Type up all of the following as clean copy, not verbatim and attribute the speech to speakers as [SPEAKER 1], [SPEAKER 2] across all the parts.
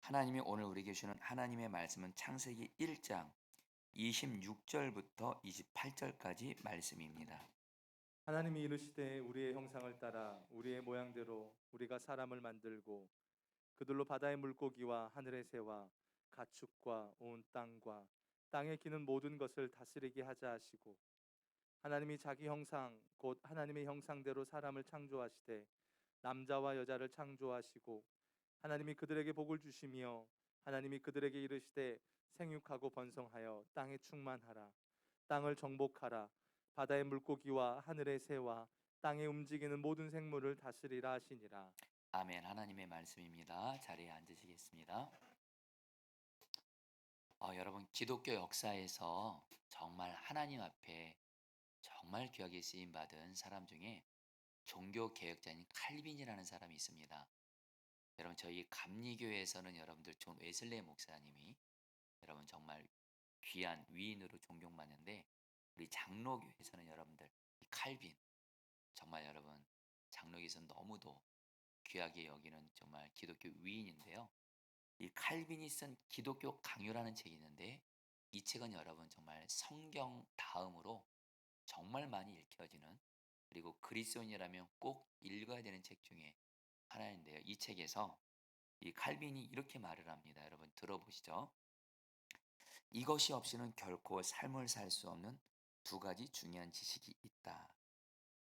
[SPEAKER 1] 하나님이 오늘 우리에게 주는 하나님의 말씀은 창세기 1장 26절부터 28절까지 말씀입니다.
[SPEAKER 2] 하나님이 이르시되 우리의 형상을 따라 우리의 모양대로 우리가 사람을 만들고 그들로 바다의 물고기와 하늘의 새와 가축과 온 땅과 땅에 기는 모든 것을 다스리게 하자 하시고, 하나님이 자기 형상 곧 하나님의 형상대로 사람을 창조하시되 남자와 여자를 창조하시고, 하나님이 그들에게 복을 주시며 하나님이 그들에게 이르시되 생육하고 번성하여 땅에 충만하라. 땅을 정복하라. 바다의 물고기와 하늘의 새와 땅에 움직이는 모든 생물을 다스리라 하시니라.
[SPEAKER 1] 아멘. 하나님의 말씀입니다. 자리에 앉으시겠습니다. 여러분, 기독교 역사에서 정말 하나님 앞에 정말 귀하게 쓰임 받은 사람 중에 종교 개혁자인 칼빈이라는 사람이 있습니다. 여러분, 저희 감리교회에서는 여러분들 존 웨슬레이 목사님이 여러분 정말 귀한 위인으로 존경받는데, 우리 장로교에서는 여러분들 이 칼빈 정말 여러분 장로교에서는 너무도 귀하게 여기는 정말 기독교 위인인데요. 이 칼빈이 쓴 기독교 강요라는 책이 있는데, 이 책은 여러분 정말 성경 다음으로 정말 많이 읽혀지는, 그리고 그리스도인이라면 꼭 읽어야 되는 책 중에 하나인데요. 이 책에서 이 칼빈이 이렇게 말을 합니다. 여러분 들어보시죠. 이것이 없이는 결코 삶을 살 수 없는 두 가지 중요한 지식이 있다.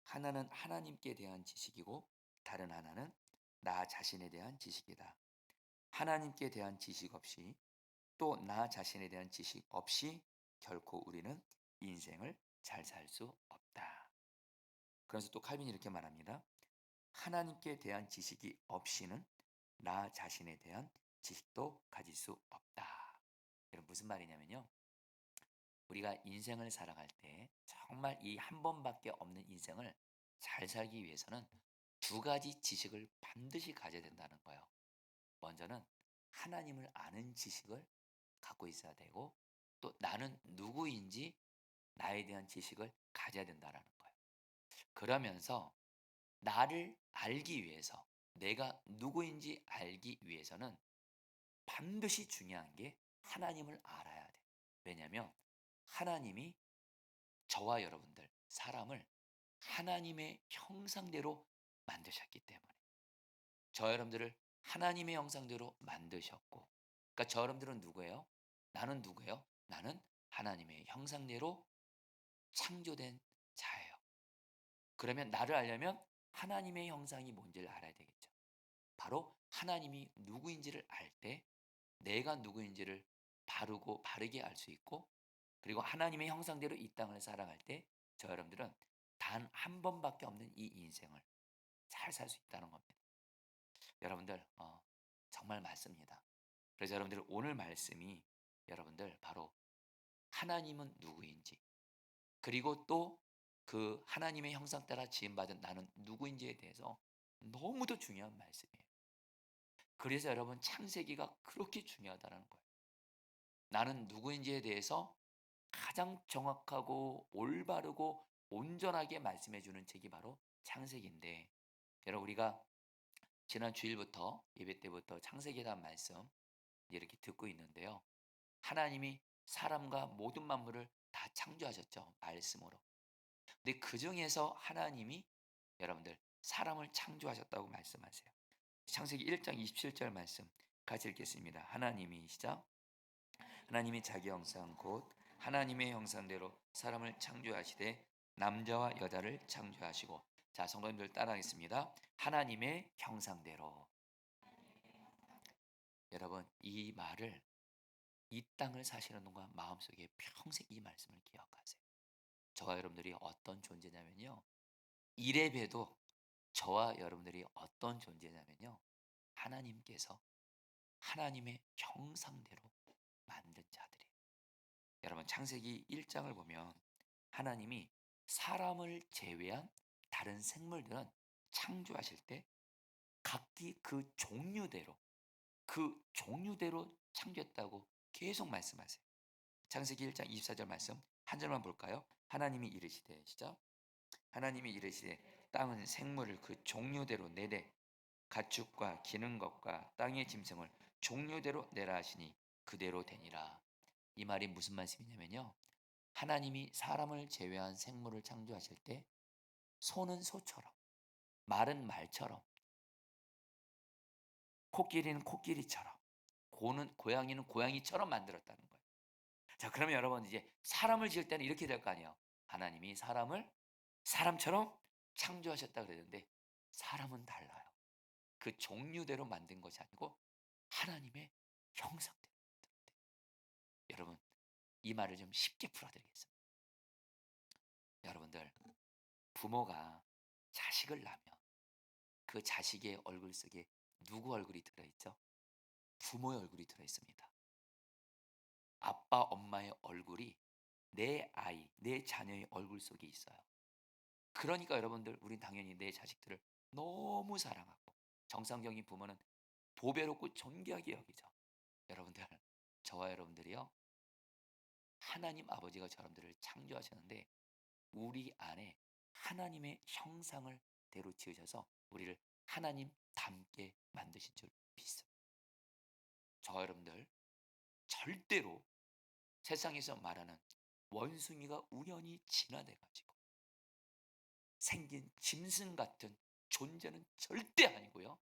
[SPEAKER 1] 하나는 하나님께 대한 지식이고, 다른 하나는 나 자신에 대한 지식이다. 하나님께 대한 지식 없이, 또 나 자신에 대한 지식 없이 결코 우리는 인생을 잘 살 수 없다. 그래서 또 칼빈이 이렇게 말합니다. 하나님께 대한 지식이 없이는 나 자신에 대한 지식도 가질 수 없다. 여러분 무슨 말이냐면요. 우리가 인생을 살아갈 때 정말 이 한 번밖에 없는 인생을 잘 살기 위해서는 두 가지 지식을 반드시 가져야 된다는 거예요. 먼저는 하나님을 아는 지식을 갖고 있어야 되고, 또 나는 누구인지 나에 대한 지식을 가져야 된다는 거예요. 그러면서 나를 알기 위해서, 내가 누구인지 알기 위해서는 반드시 중요한 게 하나님을 알아야 돼. 왜냐하면 하나님이 저와 여러분들 사람을 하나님의 형상대로 만드셨기 때문에, 저 여러분들을 하나님의 형상대로 만드셨고, 그러니까 저 여러분들은 누구예요? 나는 누구예요? 나는 하나님의 형상대로 창조된 자예요. 그러면 나를 알려면 하나님의 형상이 뭔지를 알아야 되겠죠. 바로 하나님이 누구인지를 알 때 내가 누구인지를 바르게 알 수 있고, 그리고 하나님의 형상대로 이 땅을 살아갈 때 저 여러분들은 단 한 번밖에 없는 이 인생을 잘 살 수 있다는 겁니다. 여러분들 정말 맞습니다. 그래서 여러분들 오늘 말씀이 여러분들 바로 하나님은 누구인지, 그리고 또 그 하나님의 형상 따라 지음받은 나는 누구인지에 대해서 너무도 중요한 말씀이에요. 그래서 여러분 창세기가 그렇게 중요하다는 거예요. 나는 누구인지에 대해서 가장 정확하고 올바르고 온전하게 말씀해 주는 책이 바로 창세기인데, 여러분 우리가 지난 주일부터 예배 때부터 창세기에 대한 말씀 이렇게 듣고 있는데요. 하나님이 사람과 모든 만물을 다 창조하셨죠. 말씀으로. 근데 그중에서 하나님이 여러분들 사람을 창조하셨다고 말씀하세요. 창세기 1장 27절 말씀 같이 읽겠습니다. 하나님이 시작. 하나님이 자기 형상 곧 하나님의 형상대로 사람을 창조하시되 남자와 여자를 창조하시고. 자, 성도님들 따라하겠습니다. 하나님의 형상대로. 여러분 이 말을 이 땅을 사시는 동안 마음속에 평생 이 말씀을 기억하세요. 저와 여러분들이 어떤 존재냐면요. 이래 봬도 저와 여러분들이 어떤 존재냐면요. 하나님께서 하나님의 형상대로 만든 자들이에요. 여러분 창세기 1장을 보면 하나님이 사람을 제외한 다른 생물들은 창조하실 때 각기 그 종류대로 창조했다고 계속 말씀하세요. 창세기 1장 24절 말씀 한 절만 볼까요? 하나님이 이르시되 시작. 하나님이 이르시되 땅은 생물을 그 종류대로 내되 가축과 기는 것과 땅의 짐승을 종류대로 내라 하시니 그대로 되니라. 이 말이 무슨 말씀이냐면요. 하나님이 사람을 제외한 생물을 창조하실 때 소는 소처럼, 말은 말처럼, 코끼리는 코끼리처럼, 고양이는 고양이처럼 만들었다는 거예요. 자, 그러면 여러분 이제 사람을 지을 때는 이렇게 될 거 아니에요. 하나님이 사람을 사람처럼 창조하셨다 그랬는데 사람은 달라요. 그 종류대로 만든 것이 아니고 하나님의 형상대로. 여러분, 이 말을 좀 쉽게 풀어드리겠습니다. 여러분들, 부모가 자식을 낳으면 그 자식의 얼굴 속에 누구 얼굴이 들어있죠? 부모의 얼굴이 들어있습니다. 아빠, 엄마의 얼굴이 내 아이, 내 자녀의 얼굴 속에 있어요. 그러니까 여러분들, 우린 당연히 내 자식들을 너무 사랑하고 정상적인 부모는 보배롭고 존귀하게 여기죠. 여러분들, 저와 여러분들이요. 하나님 아버지가 여러분들을 창조하셨는데 우리 안에 하나님의 형상을 대로 지으셔서 우리를 하나님 닮게 만드신 줄 믿습니다. 저와 여러분들 절대로 세상에서 말하는 원숭이가 우연히 진화돼 가지고 생긴 짐승 같은 존재는 절대 아니고요.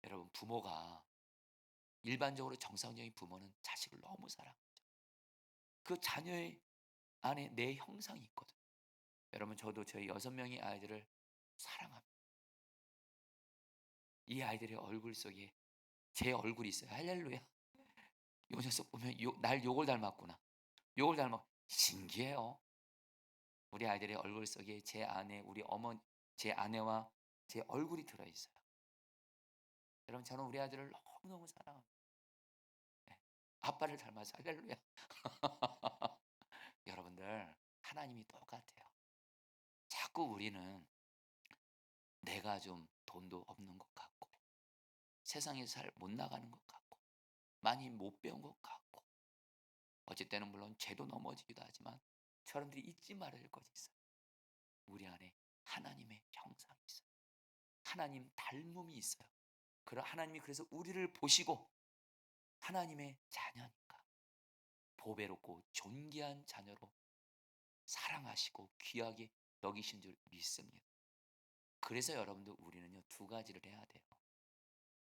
[SPEAKER 1] 여러분, 부모가 일반적으로 정상적인 부모는 자식을 너무 사랑하죠. 그 자녀의 안에 내 형상이 있거든요. 여러분, 저도 저희 6명의 아이들을 사랑합니다. 이 아이들의 얼굴 속에 제 얼굴이 있어요. 할렐루야. 요 녀석 보면 날 요걸 닮았구나. 요걸 닮아. 신기해요. 우리 아이들의 얼굴 속에 제 아내, 제 아내와 제 얼굴이 들어 있어요. 여러분, 저는 우리 아들을 너무너무 사랑합니다. 네. 아빠를 닮아서 할렐루야. 여러분들, 하나님이 똑같아요. 자꾸 우리는 내가 좀 돈도 없는 것 같고 세상에서 잘 못 나가는 것 같고 많이 못 배운 것 같고 어쩔 때는 물론 죄도 넘어지기도 하지만 사람들이 잊지 말아야 할 것이 있어요. 우리 안에 하나님의 형상이 있어요. 하나님 닮음이 있어요. 그런 하나님이 그래서 우리를 보시고 하나님의 자녀니까 보배롭고 존귀한 자녀로 사랑하시고 귀하게 여기신 줄 믿습니다. 그래서 여러분들 우리는요 두 가지를 해야 돼요.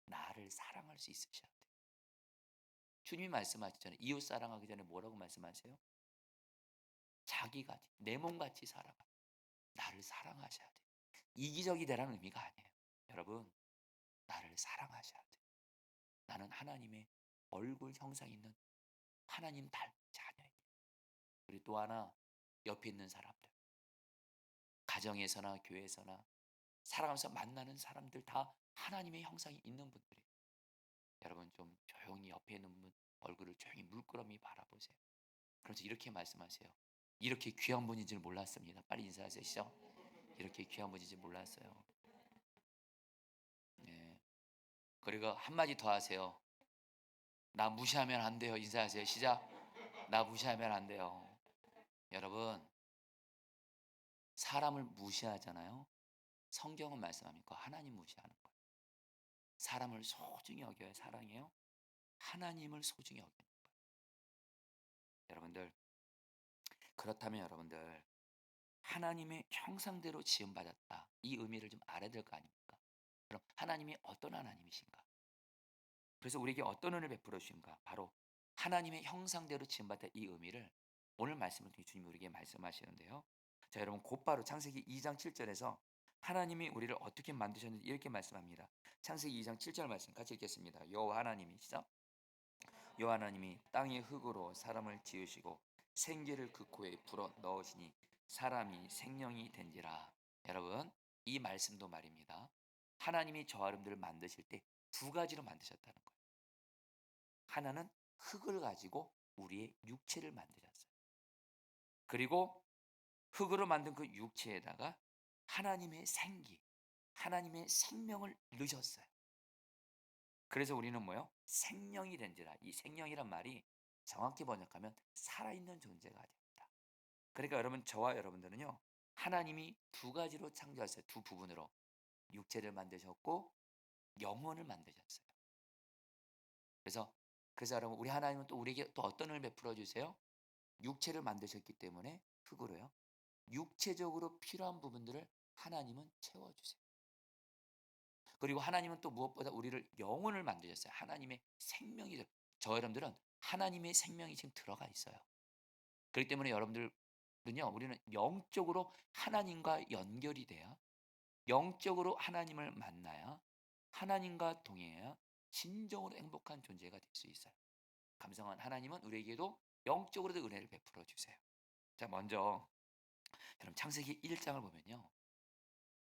[SPEAKER 1] 나를 사랑할 수 있으셔야 돼요. 주님이 말씀하시잖아요. 이웃 사랑하기 전에 뭐라고 말씀하세요? 자기같이 내 몸같이 살아가. 나를 사랑하셔야 돼요. 이기적이 되라는 의미가 아니에요. 여러분, 나를 사랑하셔야 돼요. 나는 하나님의 얼굴 형상 있는 하나님 닮은 자녀입니다. 그리고 또 하나, 옆에 있는 사람들, 가정에서나 교회에서나 살아가면서 만나는 사람들 다 하나님의 형상이 있는 분들이에요. 여러분, 좀 조용히 옆에 있는 분 얼굴을 조용히 물끄러미 바라보세요. 그래서 이렇게 말씀하세요. 이렇게 귀한 분인 줄 몰랐습니다. 빨리 인사하세요. 시작. 이렇게 귀한 분인 줄 몰랐어요. 네. 그리고 한마디 더 하세요. 나 무시하면 안 돼요. 인사하세요. 시작. 나 무시하면 안 돼요. 여러분, 사람을 무시하잖아요. 성경은 말씀합니까? 하나님 무시하는 거예요. 사람을 소중히 여겨야 사랑해요. 하나님을 소중히 여기는 거예요. 여러분들, 그렇다면 여러분들 하나님의 형상대로 지음받았다. 이 의미를 좀 알아야 될 거 아닙니까? 그럼 하나님이 어떤 하나님이신가? 그래서 우리에게 어떤 은혜를 베풀어 주신가? 바로 하나님의 형상대로 지음받았다. 이 의미를 오늘 말씀을 통해 주님이 우리에게 말씀하시는데요. 자, 여러분 곧바로 창세기 2장 7절에서 하나님이 우리를 어떻게 만드셨는지 이렇게 말씀합니다. 창세기 2장 7절 말씀 같이 읽겠습니다. 여호와 하나님이 시작. 여호와 하나님이 땅의 흙으로 사람을 지으시고 생기를 그 코에 불어 넣으시니 사람이 생명이 된지라. 여러분, 이 말씀도 말입니다. 하나님이 저와 여러분들을 만드실 때 두 가지로 만드셨다는 거예요. 하나는 흙을 가지고 우리의 육체를 만드셨어요. 그리고 흙으로 만든 그 육체에다가 하나님의 생기, 하나님의 생명을 넣으셨어요. 그래서 우리는 뭐요? 생명이 된지라. 이 생명이란 말이 정확히 번역하면 살아있는 존재가 됩니다. 그러니까 여러분, 저와 여러분들은요, 하나님이 두 가지로 창조하셨어요. 두 부분으로. 육체를 만드셨고 영혼을 만드셨어요. 그래서 여러분 우리 하나님은 또 우리에게 또 어떤 은혜를 베풀어 주세요? 육체를 만드셨기 때문에 흙으로요. 육체적으로 필요한 부분들을 하나님은 채워 주세요. 그리고 하나님은 또 무엇보다 우리를 영혼을 만드셨어요. 하나님의 생명이 저 여러분들은 하나님의 생명이 지금 들어가 있어요. 그렇기 때문에 여러분들은요. 우리는 영적으로 하나님과 연결이 돼야 영적으로 하나님을 만나야 하나님과 동행해야 진정으로 행복한 존재가 될 수 있어요. 감성한 하나님은 우리에게도 영적으로도 은혜를 베풀어 주세요. 자, 먼저 여러분 창세기 1장을 보면요.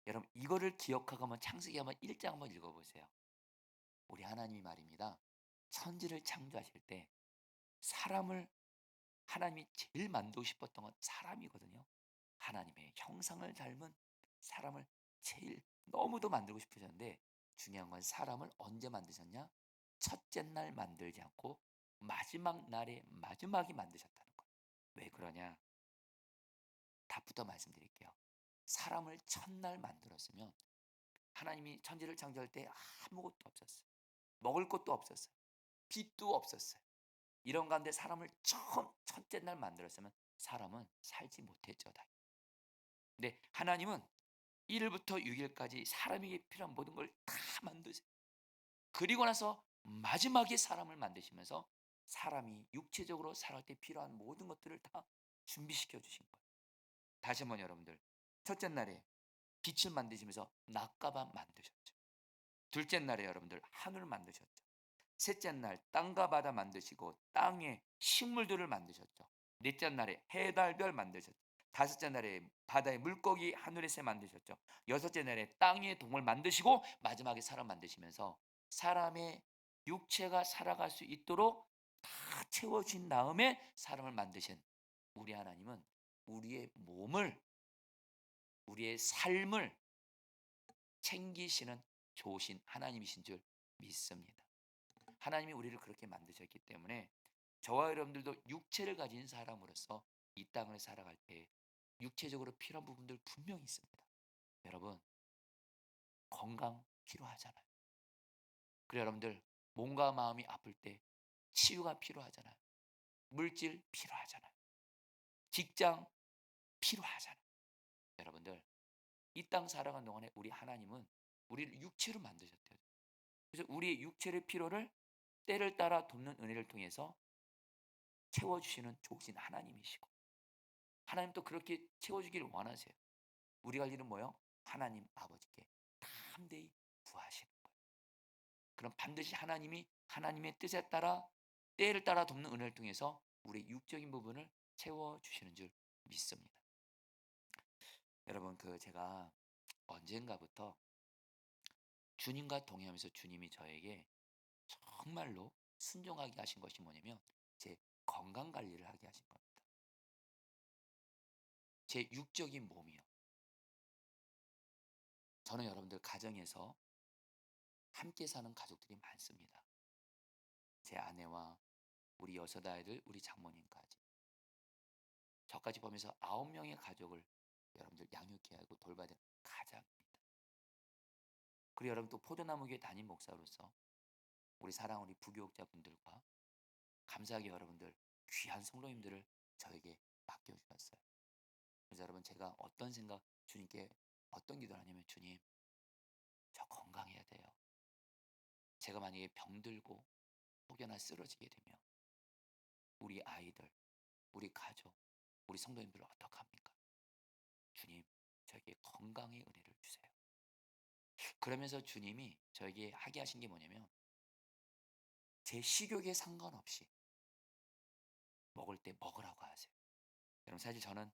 [SPEAKER 1] 여러분 이거를 기억하고 한번 창세기 한번 1장 한번 읽어보세요. 우리 하나님이 말입니다. 천지를 창조하실 때 사람을 하나님이 제일 만들고 싶었던 건 사람이거든요. 하나님의 형상을 닮은 사람을 제일 너무도 만들고 싶으셨는데 중요한 건 사람을 언제 만드셨냐? 첫째 날 만들지 않고 마지막 날에 마지막에 만드셨다는 거예요. 왜 그러냐? 답부터 말씀드릴게요. 사람을 첫날 만들었으면 하나님이 천지를 창조할 때 아무것도 없었어요. 먹을 것도 없었어요. 빛도 없었어요. 이런 가운데 사람을 처음 첫째 날 만들었으면 사람은 살지 못했죠. 근데 하나님은 1일부터 6일까지 사람에게 필요한 모든 걸 다 만드세요. 그리고 나서 마지막에 사람을 만드시면서 사람이 육체적으로 살아갈 때 필요한 모든 것들을 다 준비시켜 주신 거예요. 다시 한번 여러분들. 첫째 날에 빛을 만드시면서 낮과 밤 만드셨죠. 둘째 날에 여러분들 하늘을 만드셨죠. 셋째 날 땅과 바다 만드시고 땅에 식물들을 만드셨죠. 넷째 날에 해, 달, 별 만드셨죠. 다섯째 날에 바다의 물고기, 하늘의 새 만드셨죠. 여섯째 날에 땅의 동물 만드시고 마지막에 사람 만드시면서 사람의 육체가 살아갈 수 있도록 다 채워진 다음에 사람을 만드신 우리 하나님은 우리의 몸을, 우리의 삶을 챙기시는 좋으신 하나님이신 줄 믿습니다. 하나님이 우리를 그렇게 만드셨기 때문에 저와 여러분들도 육체를 가진 사람으로서 이 땅을 살아갈 때 육체적으로 필요한 부분들 분명히 있습니다. 여러분 건강 필요하잖아요. 그리고 여러분들 몸과 마음이 아플 때 치유가 필요하잖아요. 물질 필요하잖아요. 직장 필요하잖아요. 여러분들 이 땅 살아가는 동안에 우리 하나님은 우리를 육체로 만드셨대요. 그래서 우리의 육체의 필요를 때를 따라 돕는 은혜를 통해서 채워주시는 좋으신 하나님이시고 하나님 또 그렇게 채워주기를 원하세요. 우리가 할 일은 뭐요? 하나님 아버지께 담대히 구하시는 거예요. 그럼 반드시 하나님이 하나님의 뜻에 따라 때를 따라 돕는 은혜를 통해서 우리 육적인 부분을 채워주시는 줄 믿습니다. 여러분 제가 언젠가부터 주님과 동행하면서 주님이 저에게 정말로 순종하게 하신 것이 뭐냐면 제 건강 관리를 하게 하신 겁니다. 제 육적인 몸이요. 저는 여러분들 가정에서 함께 사는 가족들이 많습니다. 제 아내와 우리 여섯 아이들, 우리 장모님까지. 저까지 보면서 9명의 가족을 여러분들 양육해야 하고 돌봐야 되는 가장입니다. 그리고 여러분 또 포도나무교회 담임 목사로서 우리 사랑 우리 부교육자분들과 감사하게 여러분들 귀한 성도님들을 저에게 맡겨주셨어요. 그래서 여러분 제가 어떤 생각 주님께 어떤 기도를 하냐면 주님 저 건강해야 돼요. 제가 만약에 병들고 혹여나 쓰러지게 되면 우리 아이들, 우리 가족, 우리 성도님들 어떡합니까? 주님 저에게 건강의 은혜를 주세요. 그러면서 주님이 저에게 하게 하신 게 뭐냐면 제 식욕에 상관없이 먹을 때 먹으라고 하세요. 여러분 사실 저는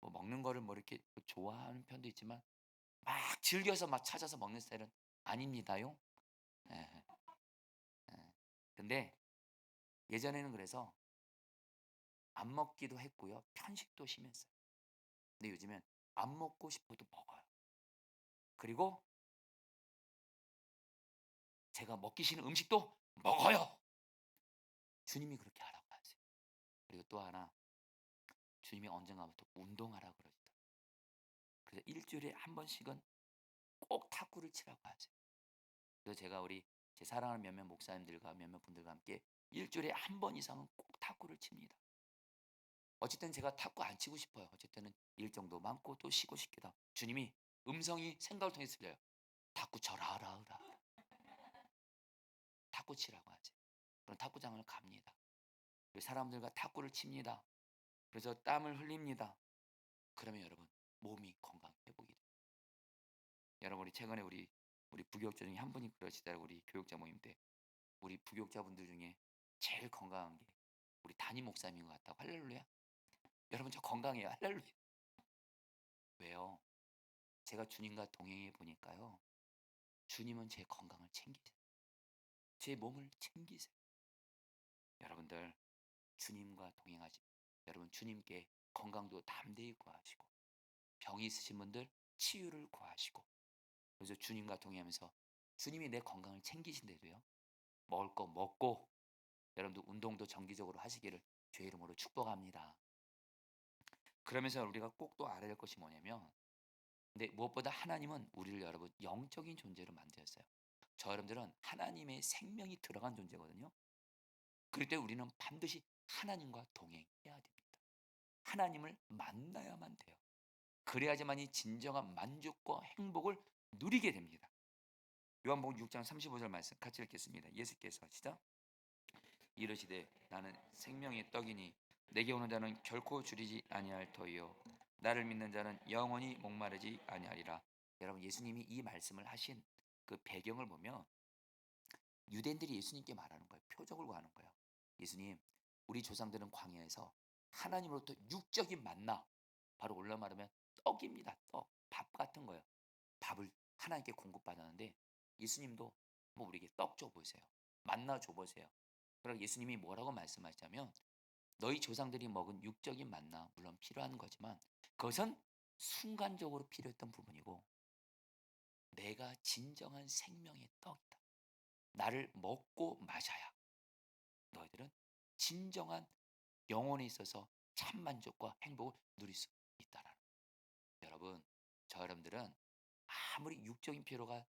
[SPEAKER 1] 뭐 먹는 거를 뭐 이렇게 좋아하는 편도 있지만 막 즐겨서 막 찾아서 먹는 스타일은 아닙니다요. 예, 예. 예. 근데 예전에는 그래서 안 먹기도 했고요. 편식도 심했어요. 근데 요즘엔 안 먹고 싶어도 먹어요. 그리고 제가 먹기 싫은 음식도 먹어요. 주님이 그렇게 하라고 하세요. 그리고 또 하나 주님이 언젠가부터 운동하라고 그러시더라고요. 그래서 일주일에 한 번씩은 꼭 탁구를 치라고 하세요. 그래서 제가 우리 제 사랑하는 몇몇 목사님들과 몇몇 분들과 함께 일주일에 한 번 이상은 꼭 탁구를 칩니다. 어쨌든 제가 탁구 안 치고 싶어요. 어쨌든은 일정도 많고 또 쉬고 싶기도 하고. 주님이 음성이 생각을 통해서 들려요. 탁구 쳐라 하라 하라. 탁구 치라고 하지. 그럼 탁구장을 갑니다. 그리고 사람들과 탁구를 칩니다. 그래서 땀을 흘립니다. 그러면 여러분 몸이 건강 회복이 돼요. 여러분 우리 최근에 우리 부교육자 중에 한 분이 그러시더라고요. 우리 교육자 모임 때 우리 부교육자분들 중에 제일 건강한 게 우리 담임 목사님인 것 같다고. 할렐루야. 여러분 저 건강해요. 할렐루야. 왜요? 제가 주님과 동행해 보니까요. 주님은 제 건강을 챙기세요. 제 몸을 챙기세요. 여러분들 주님과 동행하시. 여러분 주님께 건강도 담대히 구하시고 병이 있으신 분들 치유를 구하시고 그래서 주님과 동행하면서 주님이 내 건강을 챙기신대도요. 먹을 거 먹고 여러분들 운동도 정기적으로 하시기를 주의 이름으로 축복합니다. 그러면서 우리가 꼭 또 알아야 될 것이 뭐냐면 근데 무엇보다 하나님은 우리를 여러분 영적인 존재로 만드셨어요. 저 여러분들은 하나님의 생명이 들어간 존재거든요. 그럴 때 우리는 반드시 하나님과 동행해야 됩니다. 하나님을 만나야만 돼요. 그래야지만이 진정한 만족과 행복을 누리게 됩니다. 요한복음 6장 35절 말씀 같이 읽겠습니다. 예수께서 시작. 이르시되 나는 생명의 떡이니 내게 오는 자는 결코 줄이지 아니할 터이요 나를 믿는 자는 영원히 목마르지 아니하리라. 여러분 예수님이 이 말씀을 하신 그 배경을 보면 유대인들이 예수님께 말하는 거예요. 표적을 구하는 거예요. 예수님, 우리 조상들은 광야에서 하나님으로부터 육적인 만나, 바로 올라 말하면 떡입니다. 떡, 밥 같은 거예요. 밥을 하나님께 공급받았는데 예수님도 뭐 우리에게 떡 줘보세요. 만나 줘보세요. 그러고 예수님이 뭐라고 말씀하시냐면 너희 조상들이 먹은 육적인 만나 물론 필요한 거지만 그것은 순간적으로 필요했던 부분이고 내가 진정한 생명의 떡이다. 나를 먹고 마셔야 너희들은 진정한 영혼에 있어서 참 만족과 행복을 누릴 수 있다라는 거예요. 여러분, 저 여러분들은 아무리 육적인 피로가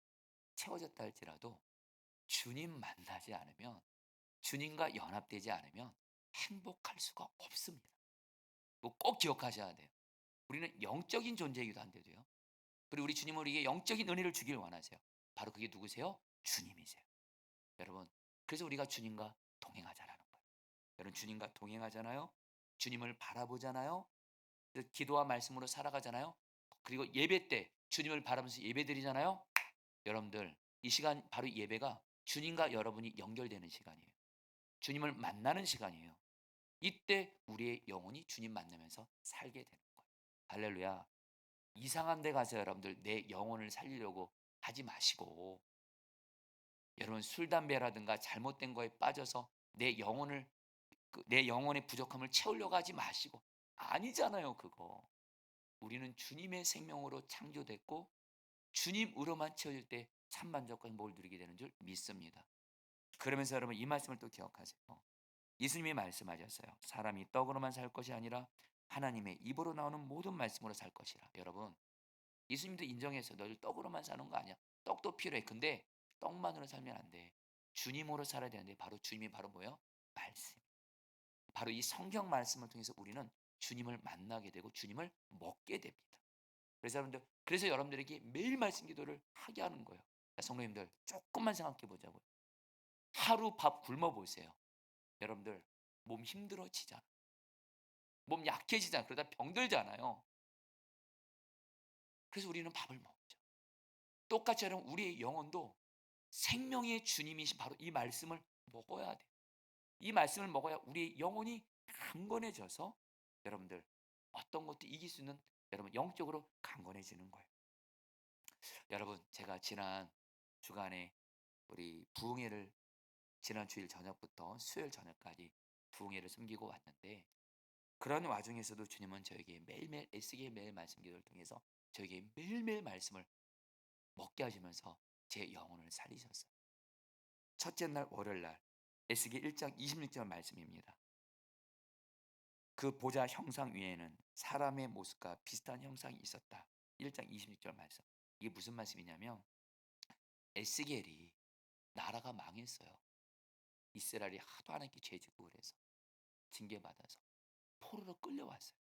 [SPEAKER 1] 채워졌다 할지라도 주님 만나지 않으면 주님과 연합되지 않으면 행복할 수가 없습니다. 뭐 꼭 기억하셔야 돼요. 우리는 영적인 존재이기도 한데도요. 그리고 우리 주님은 우리에게 영적인 은혜를 주길 원하세요. 바로 그게 누구세요? 주님이세요. 여러분, 그래서 우리가 주님과 동행하자라는 거예요. 여러분 주님과 동행하잖아요. 주님을 바라보잖아요. 그래서 기도와 말씀으로 살아가잖아요. 그리고 예배 때 주님을 바라보면서 예배드리잖아요. 여러분들 이 시간 바로 예배가 주님과 여러분이 연결되는 시간이에요. 주님을 만나는 시간이에요. 이때 우리의 영혼이 주님 만나면서 살게 되는 거예요. 할렐루야. 이상한 데 가서 여러분들 내 영혼을 살리려고 하지 마시고 여러분 술 담배라든가 잘못된 거에 빠져서 내 영혼의 부족함을 채우려고 하지 마시고 아니잖아요, 그거. 우리는 주님의 생명으로 창조됐고 주님으로만 채워질 때 참 만족과 행복을 누리게 되는 줄 믿습니다. 그러면서 여러분 이 말씀을 또 기억하세요. 예수님이 말씀하셨어요. 사람이 떡으로만 살 것이 아니라 하나님의 입으로 나오는 모든 말씀으로 살 것이라. 여러분, 예수님도 인정했어요. 너희 떡으로만 사는 거 아니야. 떡도 필요해. 근데 떡만으로 살면 안 돼. 주님으로 살아야 되는데 바로 주님이 바로 뭐예요? 말씀. 바로 이 성경 말씀을 통해서 우리는 주님을 만나게 되고 주님을 먹게 됩니다. 그래서 여러분들에게 매일 말씀 기도를 하게 하는 거예요. 성도님들 조금만 생각해 보자고요. 하루 밥 굶어 보세요. 여러분들 몸 힘들어지잖아. 몸 약해지잖아. 그러다 병들잖아요. 그래서 우리는 밥을 먹죠. 똑같이 여러분 우리의 영혼도 생명의 주님이신 바로 이 말씀을 먹어야 돼요. 이 말씀을 먹어야 우리의 영혼이 강건해져서 여러분들 어떤 것도 이길 수 있는 여러분 영적으로 강건해지는 거예요. 여러분 제가 지난 주간에 우리 부흥회를 지난 주일 저녁부터 수요일 저녁까지 부흥회를 섬기고 왔는데 그런 와중에서도 주님은 저에게 매일매일 애쓰게 매일 말씀 기도를 통해서 저에게 매일매일 말씀을 먹게 하시면서 제 영혼을 살리셨어요. 첫째 날 월요일 날 에스겔 1장 26절 말씀입니다. 그 보좌 형상 위에는 사람의 모습과 비슷한 형상이 있었다. 1장 26절 말씀. 이게 무슨 말씀이냐면 에스겔이 나라가 망했어요. 이스라엘이 하도 하나님께 죄짓고 그래서 징계받아서 포로로 끌려왔어요.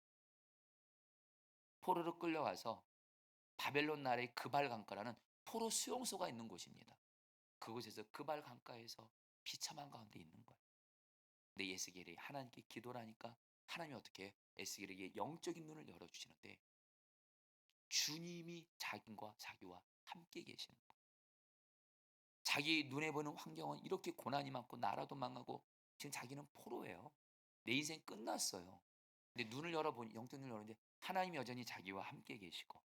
[SPEAKER 1] 포로로 끌려와서 바벨론 나라의 그발 강가라는 포로 수용소가 있는 곳입니다. 그곳에서 그발 강가에서 비참한 가운데 있는 거예요. 근데 에스겔이 하나님께 기도를 하니까 하나님이 어떻게 에스겔에게 영적인 눈을 열어주시는데 주님이 자기와 함께 계시는 거예요. 자기 눈에 보는 환경은 이렇게 고난이 많고 나라도 망하고 지금 자기는 포로예요. 내 인생 끝났어요. 근데 눈을 열어보니 영적 눈을 열었는데 하나님이 여전히 자기와 함께 계시고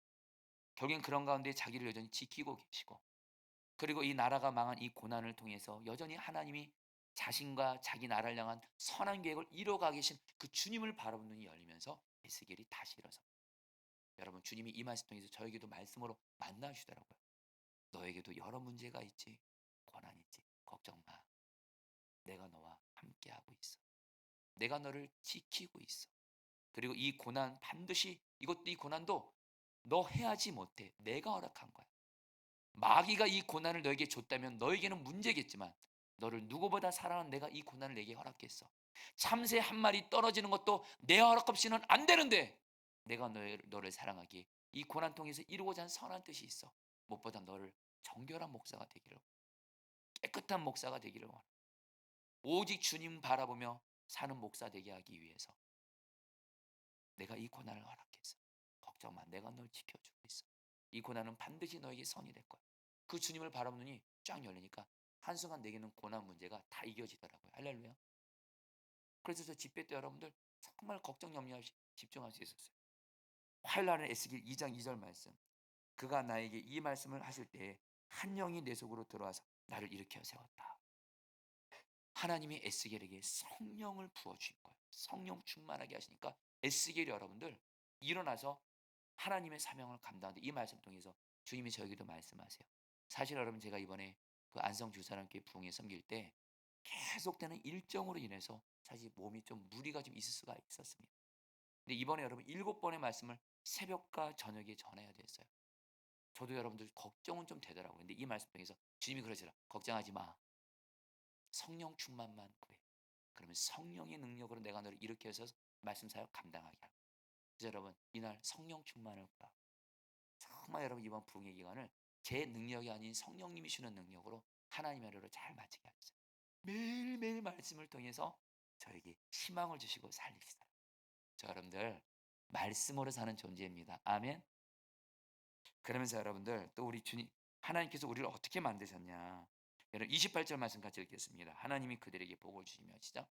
[SPEAKER 1] 결국엔 그런 가운데 자기를 여전히 지키고 계시고 그리고 이 나라가 망한 이 고난을 통해서 여전히 하나님이 자신과 자기 나라를 향한 선한 계획을 이뤄가 계신 그 주님을 바라보는 눈이 열리면서 에스겔이 다시 일어섭니다. 여러분 주님이 이 말씀 통해서 저에게도 말씀으로 만나주시더라고요. 너에게도 여러 문제가 있지, 고난 있지, 걱정 마. 내가 너와 함께하고 있어. 내가 너를 지키고 있어. 그리고 이 고난 반드시 이 고난도 너 해하지 못해. 내가 허락한 거야. 마귀가 이 고난을 너에게 줬다면 너에게는 문제겠지만 너를 누구보다 사랑하는 내가 이 고난을 내게 허락했어. 참새 한 마리 떨어지는 것도 내 허락 없이는 안 되는데 내가 너를 사랑하기에 이 고난 통해서 이루고자 하는 선한 뜻이 있어. 무엇보다 너를 정결한 목사가 되기를 깨끗한 목사가 되기를 원해. 오직 주님 바라보며 사는 목사 되게 하기 위해서 내가 이 고난을 허락했어. 걱정 마. 내가 널 지켜주고 있어. 이 고난은 반드시 너에게 선이 될 거야. 그 주님을 바라보는 눈이 쫙 열리니까 한순간 내게는 고난 문제가 다 이겨지더라고요. 할렐루야. 그래서 저 집회 때 여러분들 정말 걱정 염려 없이 집중할 수 있었어요. 화요일 날은 에스겔 2장 2절 말씀. 그가 나에게 이 말씀을 하실 때에 한 영이 내 속으로 들어와서 나를 일으켜 세웠다. 하나님이 에스겔에게 성령을 부어주신 거예요. 성령 충만하게 하시니까 에스겔이 여러분들 일어나서 하나님의 사명을 감당하는데 이 말씀 통해서 주님이 저에게도 말씀하세요. 사실 여러분 제가 이번에 그 안성 주사람께 부흥에 섬길 때 계속되는 일정으로 인해서 사실 몸이 좀 무리가 좀 있을 수가 있었습니다. 근데 이번에 여러분 7번의 말씀을 새벽과 저녁에 전해야 됐어요. 저도 여러분들 걱정은 좀 되더라고요. 근데 이 말씀 통해서 주님이 그러시라. 걱정하지 마. 성령 충만만 구해. 그러면 성령의 능력으로 내가 너를 일으켜서 말씀 사역 감당하게 하고. 그래서 여러분 이날 성령 충만을 구하. 정말 여러분 이번 부흥의 기간을 제 능력이 아닌 성령님이 주는 능력으로 하나님의 나라로 잘 마치게 하세요. 매일매일 말씀을 통해서 저에게 희망을 주시고 살리시다. 저 여러분들 말씀으로 사는 존재입니다. 아멘. 그러면서 여러분들 또 우리 주님 하나님께서 우리를 어떻게 만드셨냐. 여러분 28절 말씀 같이 읽겠습니다. 하나님이 그들에게 복을 주시며 시작.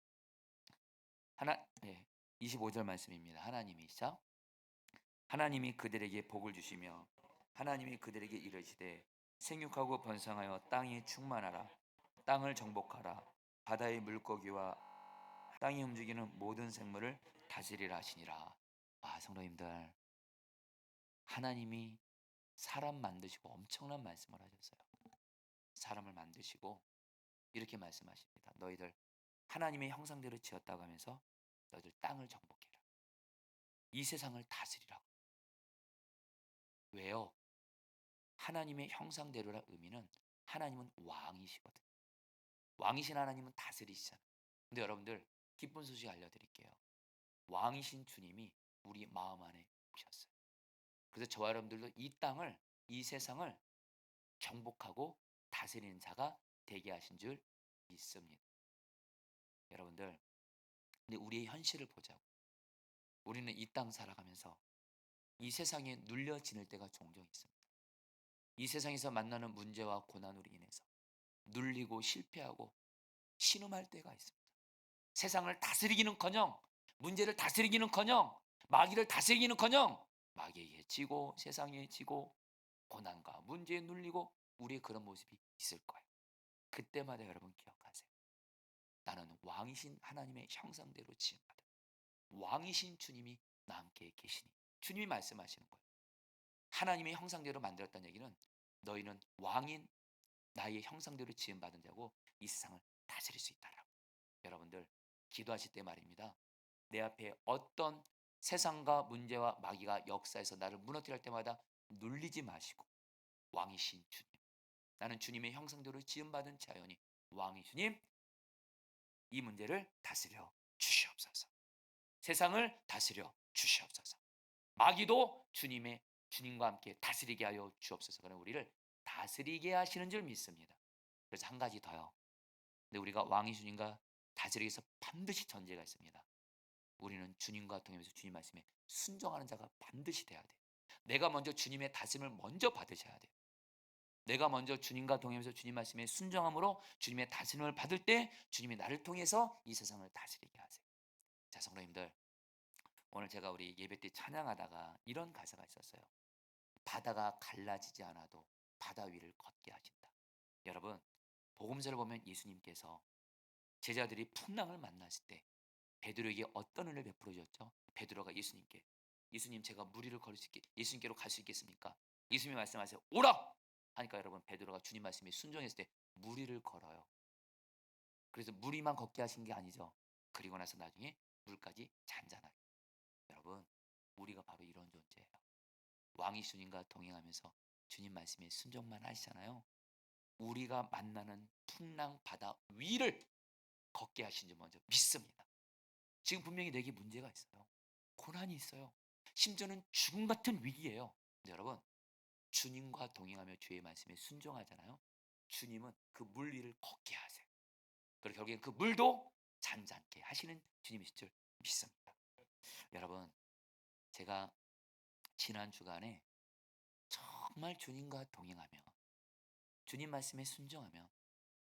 [SPEAKER 1] 25절 말씀입니다. 하나님이 시작. 하나님이 그들에게 복을 주시며 하나님이 그들에게 이르시되 생육하고 번성하여 땅이 충만하라. 땅을 정복하라. 바다의 물고기와 땅이 움직이는 모든 생물을 다스리라 하시니라. 아, 성도님들, 하나님이 사람 만드시고 엄청난 말씀을 하셨어요. 사람을 만드시고 이렇게 말씀하십니다. 너희들 하나님의 형상대로 지었다고 하면서 너희들 땅을 정복해라. 이 세상을 다스리라고. 왜요? 하나님의 형상대로라 의미는 하나님은 왕이시거든. 왕이신 하나님은 다스리시잖아요. 근데 여러분들 기쁜 소식 알려드릴게요. 왕이신 주님이 우리 마음 안에 오셨어요. 그래서 저와 여러분들도 이 땅을, 이 세상을 정복하고 다스리는 자가 되게 하신 줄 믿습니다. 여러분들, 근데 우리의 현실을 보자고. 우리는 이 땅 살아가면서 이 세상에 눌려 지낼 때가 종종 있습니다. 이 세상에서 만나는 문제와 고난으로 인해서 눌리고 실패하고 신음할 때가 있습니다. 세상을 다스리기는커녕 문제를 다스리기는커녕 마귀를 다스리기는커녕 마귀에게 지고 세상에 지고 고난과 문제에 눌리고 우리의 그런 모습이 있을 거예요. 그때마다 여러분 기억하세요. 나는 왕이신 하나님의 형상대로 지음받은 왕이신 주님이 나와 함께 계시니 주님이 말씀하시는 거예요. 하나님의 형상대로 만들었다는 얘기는 너희는 왕인 나의 형상대로 지음받은 자고 이 세상을 다스릴 수 있다라고. 여러분들 기도하실 때 말입니다. 내 앞에 어떤 세상과 문제와 마귀가 역사에서 나를 무너뜨릴 때마다 눌리지 마시고 왕이신 주님 나는 주님의 형상대로 지음받은 자연이 왕이 주님 이 문제를 다스려 주시옵소서. 세상을 다스려 주시옵소서. 마귀도 주님과 함께 다스리게 하여 주옵소서. 그런 우리를 다스리게 하시는 줄 믿습니다. 그래서 한 가지 더요. 근데 우리가 왕이 주님과 다스리기 위해서 반드시 전제가 있습니다. 우리는 주님과 동행하면서 주님 말씀에 순종하는 자가 반드시 돼야 돼요. 내가 먼저 주님의 다스림을 먼저 받으셔야 돼요. 내가 먼저 주님과 동행하면서 주님 말씀에 순종함으로 주님의 다스림을 받을 때 주님이 나를 통해서 이 세상을 다스리게 하세요. 자, 성도님들, 오늘 제가 우리 예배 때 찬양하다가 이런 가사가 있었어요. 바다가 갈라지지 않아도 바다 위를 걷게 하신다. 여러분, 복음서를 보면 예수님께서 제자들이 풍랑을 만났을 때 베드로에게 어떤 은혜를 베풀어 줬죠? 베드로가 예수님께 예수님 제가 무리를 걸을 수 있게 예수님께로 갈 수 있겠습니까? 예수님이 말씀하세요. 오라! 하니까 여러분 베드로가 주님 말씀에 순종했을 때 무리를 걸어요. 그래서 무리만 걷게 하신 게 아니죠. 그리고 나서 나중에 물까지 잔잔하게. 여러분 우리가 바로 이런 존재예요. 왕이 주님과 동행하면서 주님 말씀에 순종만 하시잖아요. 우리가 만나는 풍랑 바다 위를 걷게 하신 줄 먼저 믿습니다. 지금 분명히 내게 문제가 있어요. 고난이 있어요. 심지어는 죽음 같은 위기예요. 근데 여러분 주님과 동행하며 주의 말씀에 순종하잖아요. 주님은 그 물 위를 걷게 하세요. 그리고 결국엔 그 물도 잔잔케 하시는 주님이실 줄 믿습니다. 여러분 제가 지난 주간에 정말 주님과 동행하며 주님 말씀에 순종하며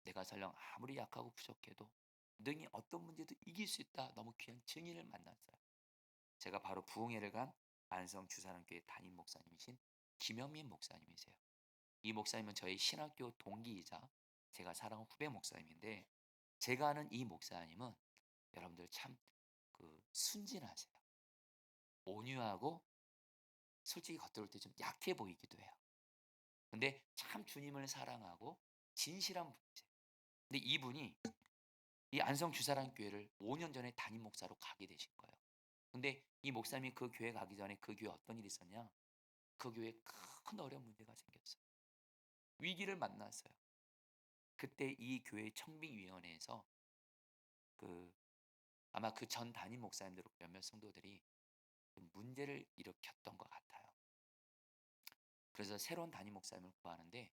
[SPEAKER 1] 내가 설령 아무리 약하고 부족해도 능히 어떤 문제도 이길 수 있다 너무 귀한 증인을 만났어요. 제가 바로 부흥회를 간 안성 주사랑교회 담임 목사님이신 김영민 목사님이세요. 이 목사님은 저희 신학교 동기이자 제가 사랑하는 후배 목사님인데 제가 아는 이 목사님은 여러분들 참 순진하세요. 온유하고 솔직히 겉으로 볼 때 좀 약해 보이기도 해요. 근데 참 주님을 사랑하고 진실한 분이세요. 근데 이분이 이 안성 주사랑 교회를 5년 전에 담임 목사로 가게 되신 거예요. 근데 이 목사님이 그 교회 가기 전에 그 교회 어떤 일이 있었냐? 그 교회에 큰 어려운 문제가 생겼어요. 위기를 만났어요. 그때 이 교회 청빙위원회에서 그 아마 그 전 담임 목사님들 몇몇 성도들이 좀 문제를 일으켰던 것 같아요. 그래서 새로운 담임 목사님을 구하는데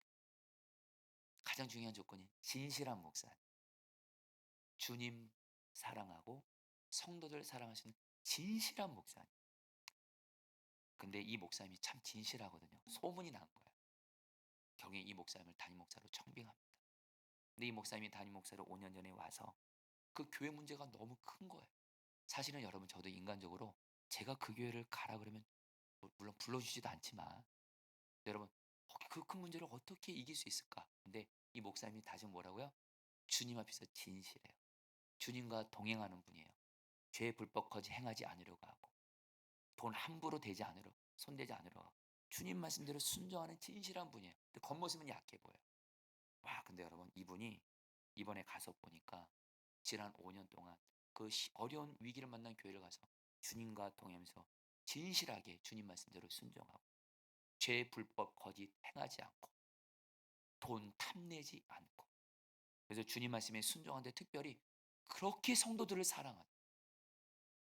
[SPEAKER 1] 가장 중요한 조건이 진실한 목사님. 주님 사랑하고 성도들 사랑하시는 진실한 목사님. 근데 이 목사님이 참 진실하거든요. 소문이 난 거예요. 경에 이 목사님을 담임 목사로 청빙합니다. 근데 이 목사님이 담임 목사로 5년 전에 와서 그 교회 문제가 너무 큰 거예요. 사실은 여러분 저도 인간적으로 제가 그 교회를 가라 그러면 물론 불러주지도 않지만 여러분 그 큰 문제를 어떻게 이길 수 있을까? 근데 이 목사님이 다시 뭐라고요? 주님 앞에서 진실해요. 주님과 동행하는 분이에요. 죄 불법 거지 행하지 않으려고 하고 돈 함부로 대지 않으려 손대지 않으려 하고 주님 말씀대로 순종하는 진실한 분이에요. 근데 겉모습은 약해 보여요. 와 근데 여러분 이분이 이번에 가서 보니까 지난 5년 동안 그 어려운 위기를 만난 교회를 가서 주님과 동행하면서 진실하게 주님 말씀대로 순종하고 죄 불법 거짓 행하지 않고 돈 탐내지 않고 그래서 주님 말씀에 순종하는데 특별히 그렇게 성도들을 사랑하는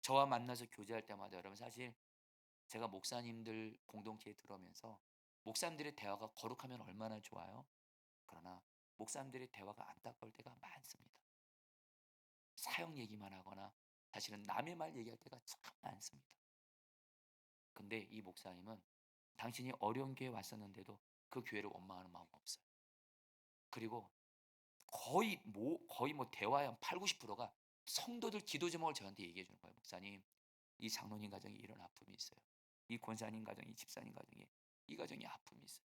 [SPEAKER 1] 저와 만나서 교제할 때마다 여러분 사실 제가 목사님들 공동체에 들어오면서 목사님들의 대화가 거룩하면 얼마나 좋아요. 그러나 목사님들의 대화가 안타까울 때가 많습니다. 사형 얘기만 하거나 사실은 남의 말 얘기할 때가 참 많습니다. 근데 이 목사님은 당신이 어려운 교회에 왔었는데도 그 교회를 원망하는 마음 없어요. 그리고 거의 뭐 대화의 한 8, 90%가 성도들 기도 제목을 저한테 얘기해 주는 거예요. 목사님, 이 장로님 가정에 이런 아픔이 있어요. 이 권사님 가정에, 이 집사님 가정에 이 가정에 아픔이 있어요.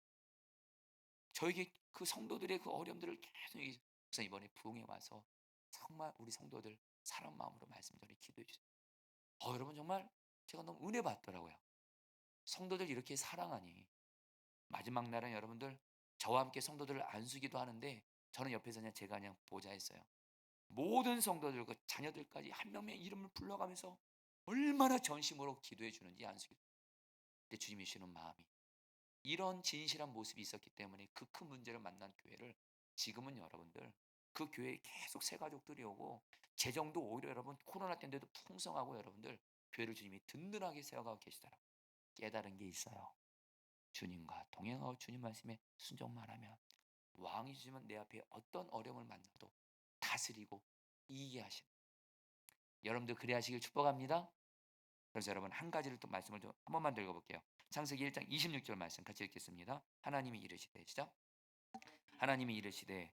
[SPEAKER 1] 저에게 그 성도들의 그 어려움들을 계속 얘기해서 목사 이번에 부흥에 와서 정말 우리 성도들 사람 마음으로 말씀 전해 기도해 주세요. 여러분 정말 제가 너무 은혜 받더라고요. 성도들 이렇게 사랑하니 마지막 날은 여러분들 저와 함께 성도들을 안수기도 하는데 저는 옆에서 그냥 제가 그냥 보좌했어요. 모든 성도들 그 자녀들까지 한 명의 이름을 불러가면서 얼마나 전심으로 기도해 주는지 안수기. 근데 주님이 주시는 마음이 이런 진실한 모습이 있었기 때문에 그 큰 문제를 만난 교회를 지금은 여러분들 그 교회에 계속 새 가족들이 오고 재정도 오히려 여러분 코로나 때인데도 풍성하고 여러분들 교회를 주님이 든든하게 세워가고 계시더라고요. 깨달은 게 있어요. 주님과 동행하고 주님 말씀에 순종만 하면 왕이 주시면 내 앞에 어떤 어려움을 만나도 다스리고 이기게 하시는 여러분들 그래 하시길 축복합니다. 그래서 여러분 한 가지를 또 말씀을 좀 한 번만 더 읽어볼게요. 창세기 1장 26절 말씀 같이 읽겠습니다. 하나님이 이르시되 시작. 하나님이 이르시되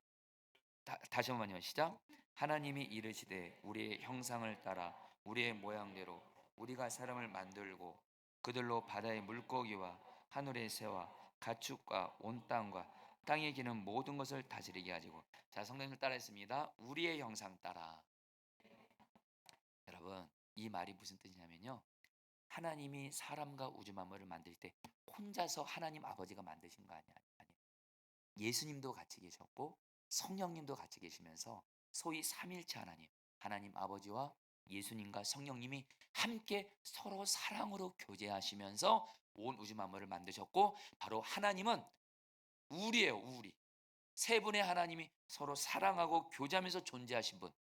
[SPEAKER 1] 다시 한번요. 시작. 하나님이 이르시되 우리의 형상을 따라 우리의 모양대로 우리가 사람을 만들고 그들로 바다의 물고기와 하늘의 새와 가축과 온 땅과 땅에 기는 모든 것을 다스리게 하시고 자 성경을 따라했습니다. 우리의 형상 따라 여러분 이 말이 무슨 뜻이냐면요. 하나님이 사람과 우주 만물을 만들 때 혼자서 하나님 아버지가 만드신 거 아니야. 아니. 예수님도 같이 계셨고 성령님도 같이 계시면서 소위 삼일체 하나님, 하나님 아버지와 예수님과 성령님이 함께 서로 사랑으로 교제하시면서 온 우주 만물을 만드셨고 바로 하나님은 우리예요, 우리. 세 분의 하나님이 서로 사랑하고 교제하면서 존재하신 분.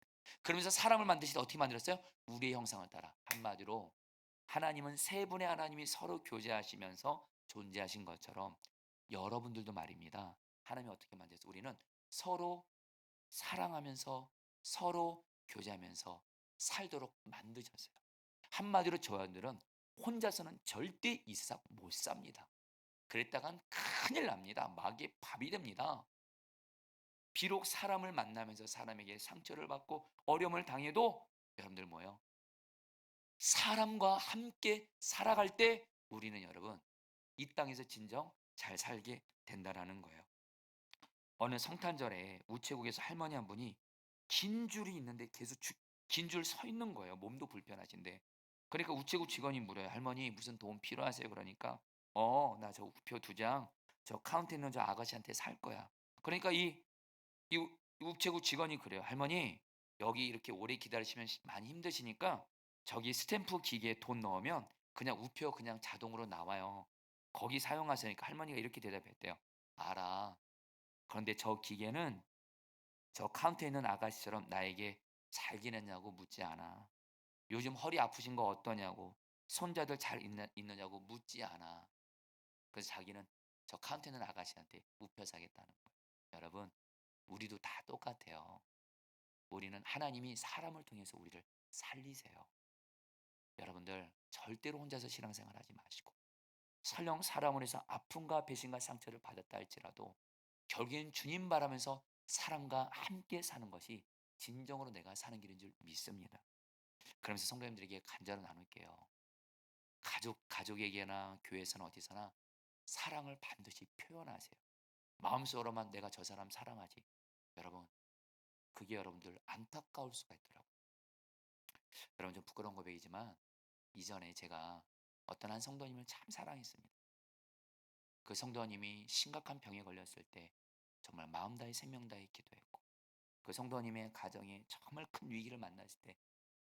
[SPEAKER 1] 그러면서 사람을 만드실 때 어떻게 만들었어요? 우리의 형상을 따라. 한마디로 하나님은 세 분의 하나님이 서로 교제하시면서 존재하신 것처럼 여러분들도 말입니다. 하나님이 어떻게 만드셨어요? 우리는 서로 사랑하면서 서로 교제하면서 살도록 만드셨어요. 한마디로 저희들은 혼자서는 절대 이 세상 못 삽니다. 그랬다간 큰일 납니다. 마귀의 밥이 됩니다. 비록 사람을 만나면서 사람에게 상처를 받고 어려움을 당해도 여러분들 뭐예요? 사람과 함께 살아갈 때 우리는 여러분 이 땅에서 진정 잘 살게 된다라는 거예요. 어느 성탄절에 우체국에서 할머니 한 분이 긴 줄이 있는데 계속 긴 줄 서 있는 거예요. 몸도 불편하신데. 그러니까 우체국 직원이 물어요. 할머니 무슨 도움 필요하세요? 그러니까 나 저 우표 2장 저 카운트에 있는 저 아가씨한테 살 거야. 그러니까 이 우체국 직원이 그래요. 할머니 여기 이렇게 오래 기다리시면 많이 힘드시니까 저기 스탬프 기계에 돈 넣으면 그냥 우표 그냥 자동으로 나와요. 거기 사용하시니까 할머니가 이렇게 대답했대요. 알아. 그런데 저 기계는 저 카운터에 있는 아가씨처럼 나에게 잘 지냈냐고 묻지 않아. 요즘 허리 아프신 거 어떠냐고, 손자들 잘 있느냐고 묻지 않아. 그래서 자기는 저 카운터에 있는 아가씨한테 우표 사겠다는 거예요. 여러분, 우리도 다 똑같아요. 우리는 하나님이 사람을 통해서 우리를 살리세요. 여러분들 절대로 혼자서 신앙생활 하지 마시고 설령 사람을 해서 아픔과 배신과 상처를 받았다 할지라도 결국엔 주님 바라면서 사람과 함께 사는 것이 진정으로 내가 사는 길인 줄 믿습니다. 그러면서 성도님들에게 간절히 나눌게요. 가족에게나 교회에서나 어디서나 사랑을 반드시 표현하세요. 마음속으로만 내가 저 사람 사랑하지. 여러분, 그게 여러분들 안타까울 수가 있더라고요. 여러분 좀 부끄러운 고백이지만 이전에 제가 어떤 한 성도님을 참 사랑했습니다. 그 성도님이 심각한 병에 걸렸을 때 정말 마음 다해 생명 다해 기도했고 그 성도님의 가정에 정말 큰 위기를 만났을 때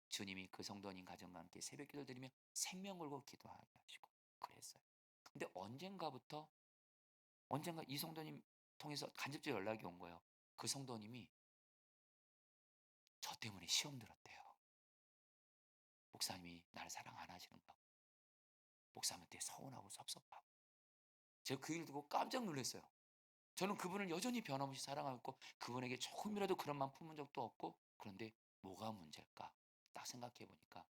[SPEAKER 1] 주님이 그 성도님 가정과 함께 새벽 기도를 드리며 생명 걸고 기도하게 하시고 그랬어요. 근데 언젠가 이 성도님 통해서 간접적으로 연락이 온 거예요. 그 성도님이 저 때문에 시험 들었대요. 목사님이 나를 사랑 안 하시는가? 목사님한테 서운하고 섭섭하고. 제가 그 일 듣고 깜짝 놀랐어요. 저는 그분을 여전히 변함없이 사랑하고 있고 그분에게 조금이라도 그런 마음 품은 적도 없고 그런데 뭐가 문제일까? 딱 생각해 보니까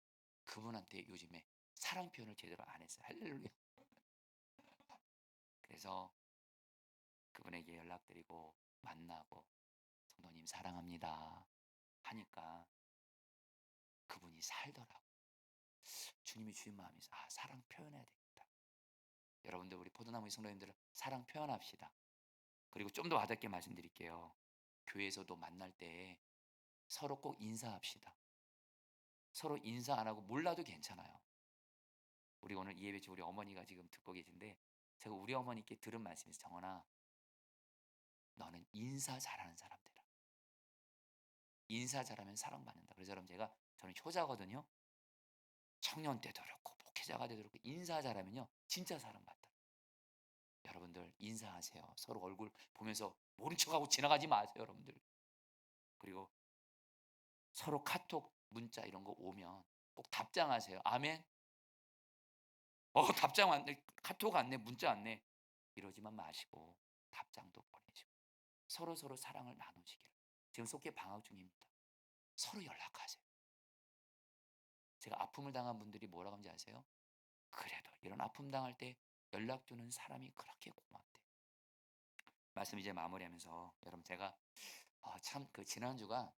[SPEAKER 1] 그분한테 요즘에 사랑 표현을 제대로 안 했어요. 할렐루야. 그래서 그분에게 연락드리고 만나고 성도님 사랑합니다 하니까 그분이 살더라고. 주님이 주신 마음이 사랑 표현해야 되겠다. 여러분들 우리 포도나무 성도님들은 사랑 표현합시다. 그리고 좀 더 와닿게 말씀드릴게요. 교회에서도 만날 때 서로 꼭 인사합시다. 서로 인사 안 하고 몰라도 괜찮아요. 우리 오늘 이 예배 중 우리 어머니가 지금 듣고 계신데 제가 우리 어머니께 들은 말씀이 있어요. 정원아, 너는 인사 잘하는 사람 되라. 인사 잘하면 사랑받는다. 그래서 여러분 저는 효자거든요. 청년 때도 그렇고 목회자가 돼도 그렇고 인사 잘하면요 진짜 사랑받다. 여러분들 인사하세요. 서로 얼굴 보면서 모른 척하고 지나가지 마세요, 여러분들. 그리고 서로 카톡, 문자 이런 거 오면 꼭 답장하세요. 아멘. 답장 왔네. 카톡 왔네. 문자 왔네. 이러지만 마시고 답장도 보내시고 서로 사랑을 나누시기를. 지금 속계 방학 중입니다. 서로 연락하세요. 제가 아픔을 당한 분들이 뭐라고 하는지 아세요? 그래도 이런 아픔 당할 때 연락 주는 사람이 그렇게 고맙대. 말씀 이제 마무리하면서 여러분 제가 참 그 지난주가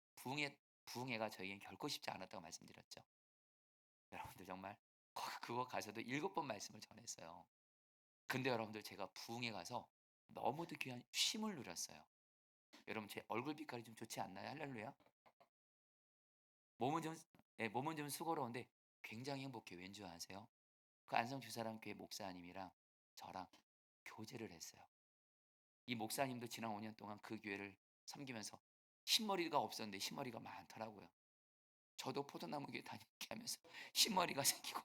[SPEAKER 1] 부흥회가 저희에겐 결코 쉽지 않았다고 말씀드렸죠. 여러분들 정말 그거 가서도 7번 말씀을 전했어요. 근데 여러분들 제가 부흥회 가서 너무도 귀한 쉼을 누렸어요. 여러분 제 얼굴 빛깔이 좀 좋지 않나요? 할렐루야. 몸은 좀 몸은 좀 수고로운데 굉장히 행복해요. 왠지 아세요? 그 안성 주사랑교회 목사님이랑 저랑 교제를 했어요. 이 목사님도 지난 5년 동안 그 교회를 섬기면서 흰머리가 없었는데 흰머리가 많더라고요. 저도 포도나무 교회 다니게 하면서 흰머리가 생기고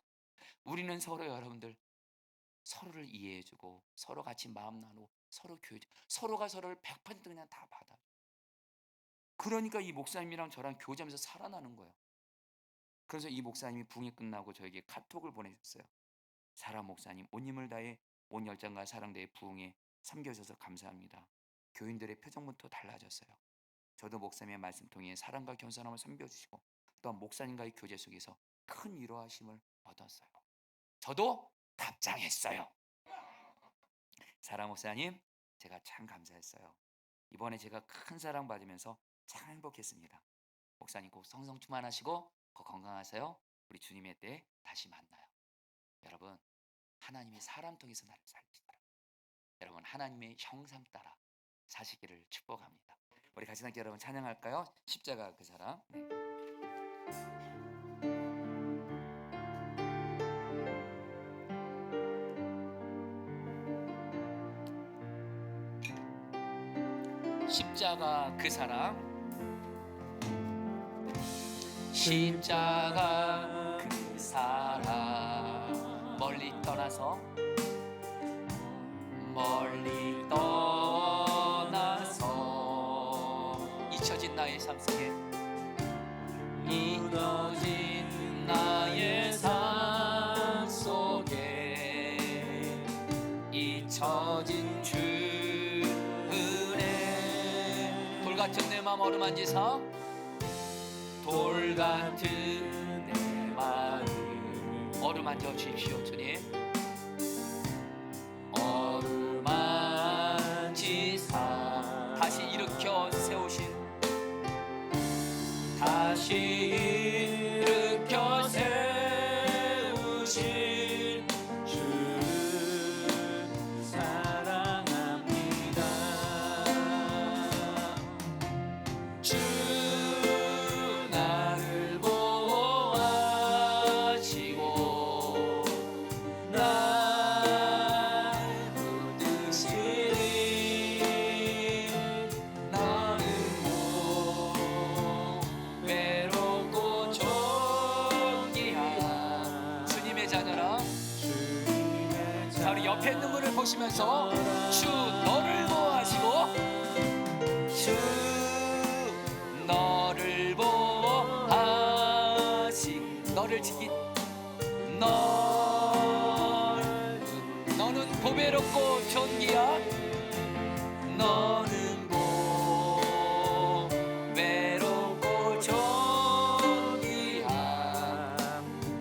[SPEAKER 1] 우리는 서로 여러분들 서로를 이해해주고 서로 같이 마음 나누고 서로 교제, 서로가 서로를 100% 그냥 다 받아. 그러니까 이 목사님이랑 저랑 교제하면서 살아나는 거예요. 그래서 이 목사님이 부흥이 끝나고 저에게 카톡을 보내셨어요. 사라 목사님, 온 힘을 다해 온 열정과 사랑 대해 부흥에 섬겨주셔서 감사합니다. 교인들의 표정부터 달라졌어요. 저도 목사님의 말씀 통해 사랑과 겸손함을 섬겨주시고 또한 목사님과의 교제 속에서 큰 위로하심을 얻었어요. 저도 답장했어요. 사라 목사님, 제가 참 감사했어요. 이번에 제가 큰 사랑 받으면서 참 행복했습니다. 목사님 꼭 성성 충만하시고 꼭 건강하세요. 우리 주님의 때 다시 만나요. 여러분, 하나님이 사람 통해서 나를 살리시더라. 여러분, 하나님의 형상 따라 사시기를 축복합니다. 우리 같이 함께 여러분 찬양할까요? 십자가 그 사랑. 네. 십자가 그 사랑. 십자가 그 사랑. 멀리 떠나서 잊혀진 나의 삶 속에 무너진 나의 삶 속에 잊혀진 주 은혜 돌같은 내 맘 어루만지사 돌같은 내 마음 어루만져 주십시오. 주님 어루만지사 다시 일으켜 세우신 다시 일으켜 세우신 주를 사랑합니다. 주 나를 보호하시고 날 붙드시니 나는 외롭고 존귀한 주님의 자녀라. 자, 우리 옆에 있는 분을 보시면서 주 너를 보호하시고 주 너를 보호하시고 너를 지키 너는 보배롭고 존귀한 너는 보배롭고 존귀한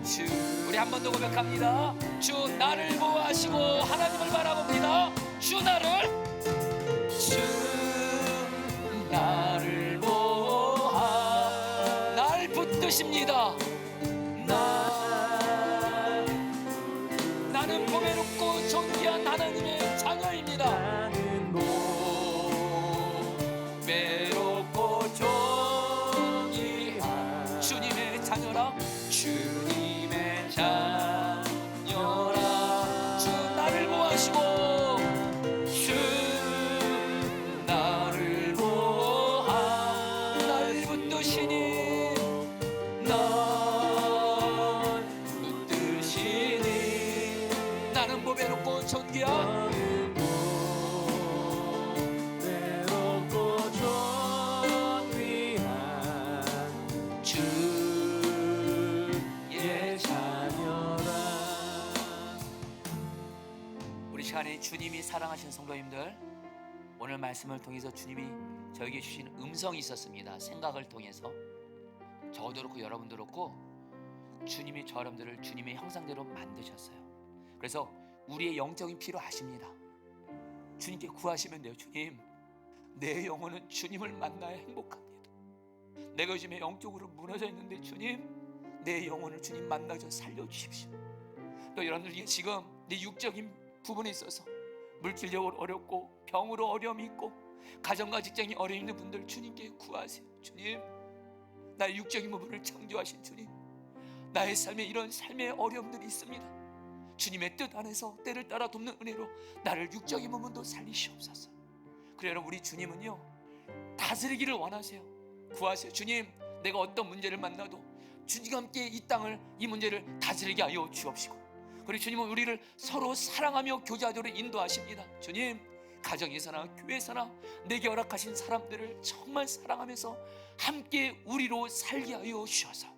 [SPEAKER 1] 주 우리 한 번 더 고백합니다. 주 나를 보호하시고 하나님을 바라봅니다. 주 나를 보호하 날 붙드십니다. 나는 보배롭고 존귀한 하나님의 자녀입니다. 나는 보배롭고 존귀한 주님의 자녀라. 주님의 자녀라. 주 나를 보호하시고 주 나를 보호하 날 붙드시니 날 붙드시니 나는 보배롭고 존귀한 시간에 주님이 사랑하신 성도님들, 오늘 말씀을 통해서 주님이 저에게 주신 음성이 있었습니다. 생각을 통해서 저도 그렇고 여러분도 그렇고 주님이 저 여러분들을 주님의 형상대로 만드셨어요. 그래서 우리의 영적인 필요 아십니다. 주님께 구하시면 돼요. 주님, 내 영혼은 주님을 만나야 행복합니다. 내가 요즘에 영적으로 무너져 있는데 주님, 내 영혼을 주님 만나서 살려주십시오. 또 여러분들 중에 지금 내 육적인 부분에 있어서 물질적으로 어렵고 병으로 어려움이 있고 가정과 직장이 어려움 있는 분들 주님께 구하세요. 주님, 나의 육적인 부분을 창조하신 주님, 나의 삶에 이런 삶의 어려움들이 있습니다. 주님의 뜻 안에서 때를 따라 돕는 은혜로 나를 육적인 부분도 살리시옵소서. 그래 여러분, 우리 주님은요 다스리기를 원하세요. 구하세요. 주님, 내가 어떤 문제를 만나도 주님과 함께 이 땅을, 이 문제를 다스리게 하여 주옵시고, 그리고 주님은 우리를 서로 사랑하며 교제하도록 인도하십니다. 주님, 가정에서나 교회에서나 내게 허락하신 사람들을 정말 사랑하면서 함께 우리로 살게 하여 주셔서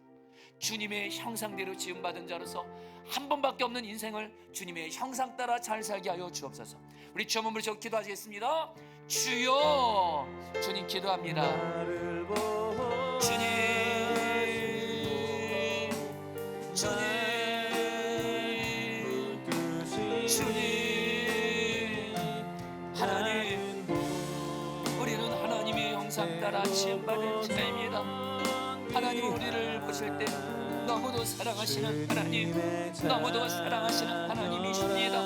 [SPEAKER 1] 주님의 형상대로 지음받은 자로서 한 번밖에 없는 인생을 주님의 형상 따라 잘 살게 하여 주옵소서. 우리 주 한번 부르셔 기도하시겠습니다. 주여, 주님 기도합니다. 주님, 주님, 주님, 하나님, 우리는 하나님의 형상 따라 지음받은 자입니다. 하나님, 우리를 보실 때 너무도 사랑하시는 하나님, 너무도 사랑하시는 하나님이십니다.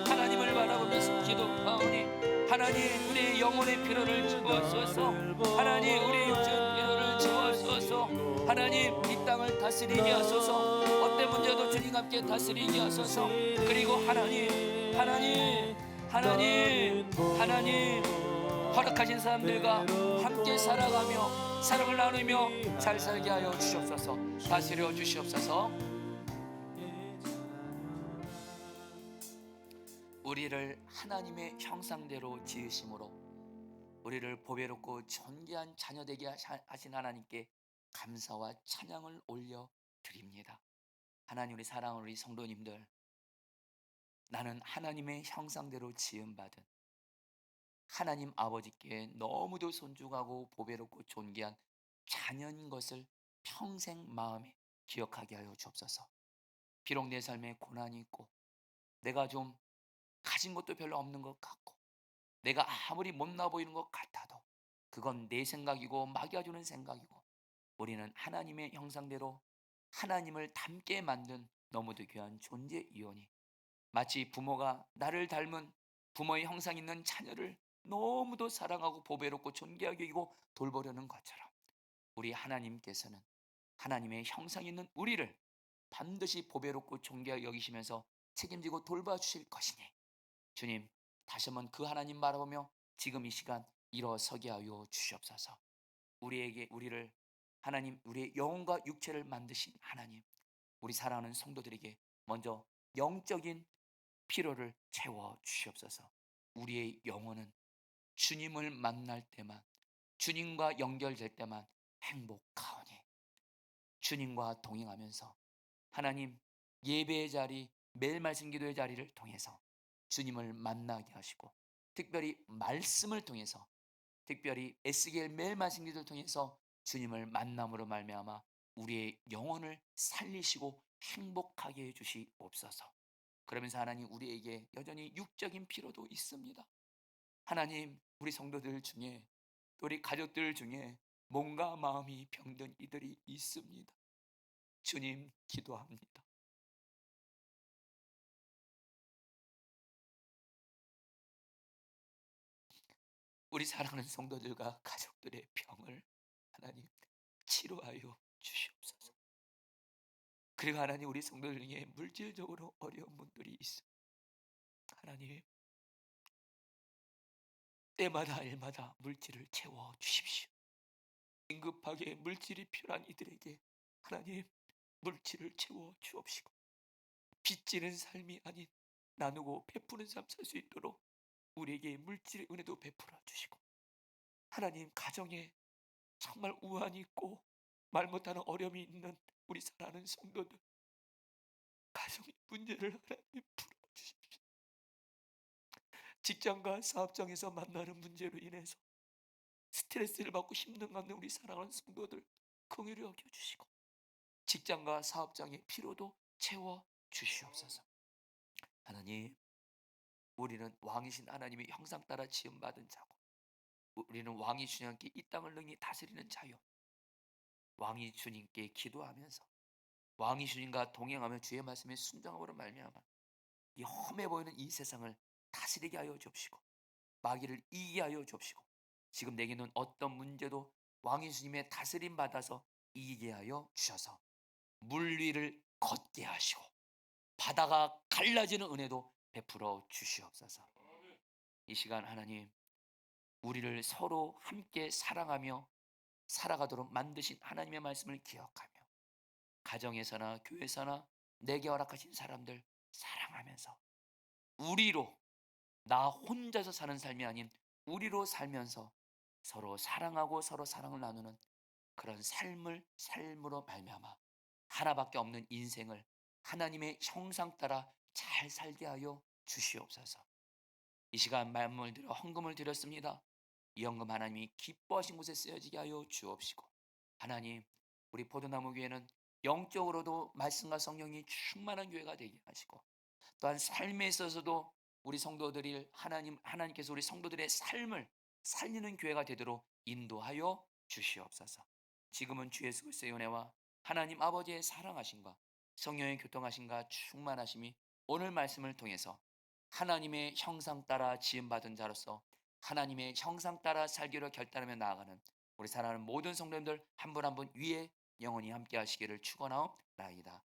[SPEAKER 1] 하나님을 바라보면서 기도하오니 하나님, 우리의 영혼의 피로를 주옵소서. 하나님, 우리의 육적 피로를 주옵소서. 하나님, 이 땅을 다스리게 하소서. 어떤 문제도 주님과 함께 다스리게 하소서. 그리고 하나님, 하나님, 하나님, 하나님, 허락하신 사람들과 함께 살아가며 사랑을 나누며 잘 살게 하여 주시옵소서. 다스려 주시옵소서. 우리를 하나님의 형상대로 지으심으로 우리를 보배롭고 존귀한 자녀 되게 하신 하나님께 감사와 찬양을 올려 드립니다. 하나님, 우리 사랑하는 우리 성도님들, 나는 하나님의 형상대로 지음받은 하나님 아버지께 너무도 존중하고 보배롭고 존귀한 자녀인 것을 평생 마음에 기억하게 하여 주옵소서. 비록 내 삶에 고난이 있고 내가 좀 가진 것도 별로 없는 것 같고 내가 아무리 못나 보이는 것 같아도 그건 내 생각이고 마귀가 주는 생각이고, 우리는 하나님의 형상대로 하나님을 닮게 만든 너무도 귀한 존재이오니, 마치 부모가 나를 닮은 부모의 형상 있는 자녀를 너무도 사랑하고 보배롭고 존귀하게 여기고 돌보려는 것처럼 우리 하나님께서는 하나님의 형상 있는 우리를 반드시 보배롭고 존귀하게 여기시면서 책임지고 돌봐주실 것이니, 주님, 다시 한번 그 하나님 바라보며 지금 이 시간 일어서게 하여 주시옵소서. 우리를 하나님, 우리의 영혼과 육체를 만드신 하나님, 우리 사랑하는 성도들에게 먼저 영적인 필요를 채워 주시옵소서. 우리의 영혼은 주님을 만날 때만, 주님과 연결될 때만 행복하오니 주님과 동행하면서 하나님, 예배의 자리, 매일 말씀 기도의 자리를 통해서 주님을 만나게 하시고, 특별히 말씀을 통해서, 특별히 에스겔 매일 말씀 기도를 통해서 주님을 만남으로 말미암아 우리의 영혼을 살리시고 행복하게 해 주시옵소서. 그러면서 하나님, 우리에게 여전히 육적인 필요도 있습니다. 하나님, 우리 성도들 중에 또 우리 가족들 중에 몸과 마음이 병든 이들이 있습니다. 주님, 기도합니다. 우리 사랑하는 성도들과 가족들의 병을 하나님 치료하여 주시옵소서. 그리고 하나님, 우리 성도들 중에 물질적으로 어려운 분들이 있습니다. 하나님, 때마다 일마다 물질을 채워 주십시오. 긴급하게 물질이 필요한 이들에게 하나님, 물질을 채워 주옵시고, 빚지는 삶이 아닌 나누고 베푸는 삶 살 수 있도록 우리에게 물질의 은혜도 베풀어 주시고, 하나님, 가정에 정말 우환이 있고 말 못하는 어려움이 있는 우리 사랑하는 성도들, 가정의 문제를 하나님 풀어주십시오. 직장과 사업장에서 만나는 문제로 인해서 스트레스를 받고 힘든 가운데 우리 사랑하는 성도들 긍휼히 여겨 주시고 직장과 사업장의 피로도 채워 주시옵소서. 하나님, 우리는 왕이신 하나님의 형상 따라 지음받은 자고 우리는 왕이 주님께 이 땅을 능히 다스리는 자요. 왕이 주님께 기도하면서 왕이 주님과 동행하며 주의 말씀에 순종함으로 말미암아 이 험해 보이는 이 세상을 다스리게 하여 주옵시고 마귀를 이기게 하여 주옵시고 지금 내게는 어떤 문제도 왕이 주님의 다스림 받아서 이기게 하여 주셔서 물 위를 걷게 하시고 바다가 갈라지는 은혜도 베풀어 주시옵소서. 이 시간 하나님, 우리를 서로 함께 사랑하며 살아가도록 만드신 하나님의 말씀을 기억하며 가정에서나 교회에서나 내게 허락하신 사람들 사랑하면서 우리로, 나 혼자서 사는 삶이 아닌 우리로 살면서 서로 사랑하고 서로 사랑을 나누는 그런 삶으로 말미암아 하나밖에 없는 인생을 하나님의 형상 따라 잘 살게 하여 주시옵소서. 이 시간 마음을 들여 헌금을 드렸습니다. 이 헌금 하나님이 기뻐하신 곳에 쓰여지게 하여 주옵시고 하나님, 우리 포도나무 교회는 영적으로도 말씀과 성령이 충만한 교회가 되게 하시고 또한 삶에 있어서도 우리 성도들이 하나님께서 우리 성도들의 삶을 살리는 교회가 되도록 인도하여 주시옵소서. 지금은 주 예수 그리스도의 은혜와 하나님 아버지의 사랑하심과 성령의 교통하심과 충만하심이 오늘 말씀을 통해서 하나님의 형상 따라 지음받은 자로서 하나님의 형상 따라 살기로 결단하며 나아가는 우리 사랑하는 모든 성도님들 한 분 한 분 위에 영원히 함께 하시기를 축원하옵나이다.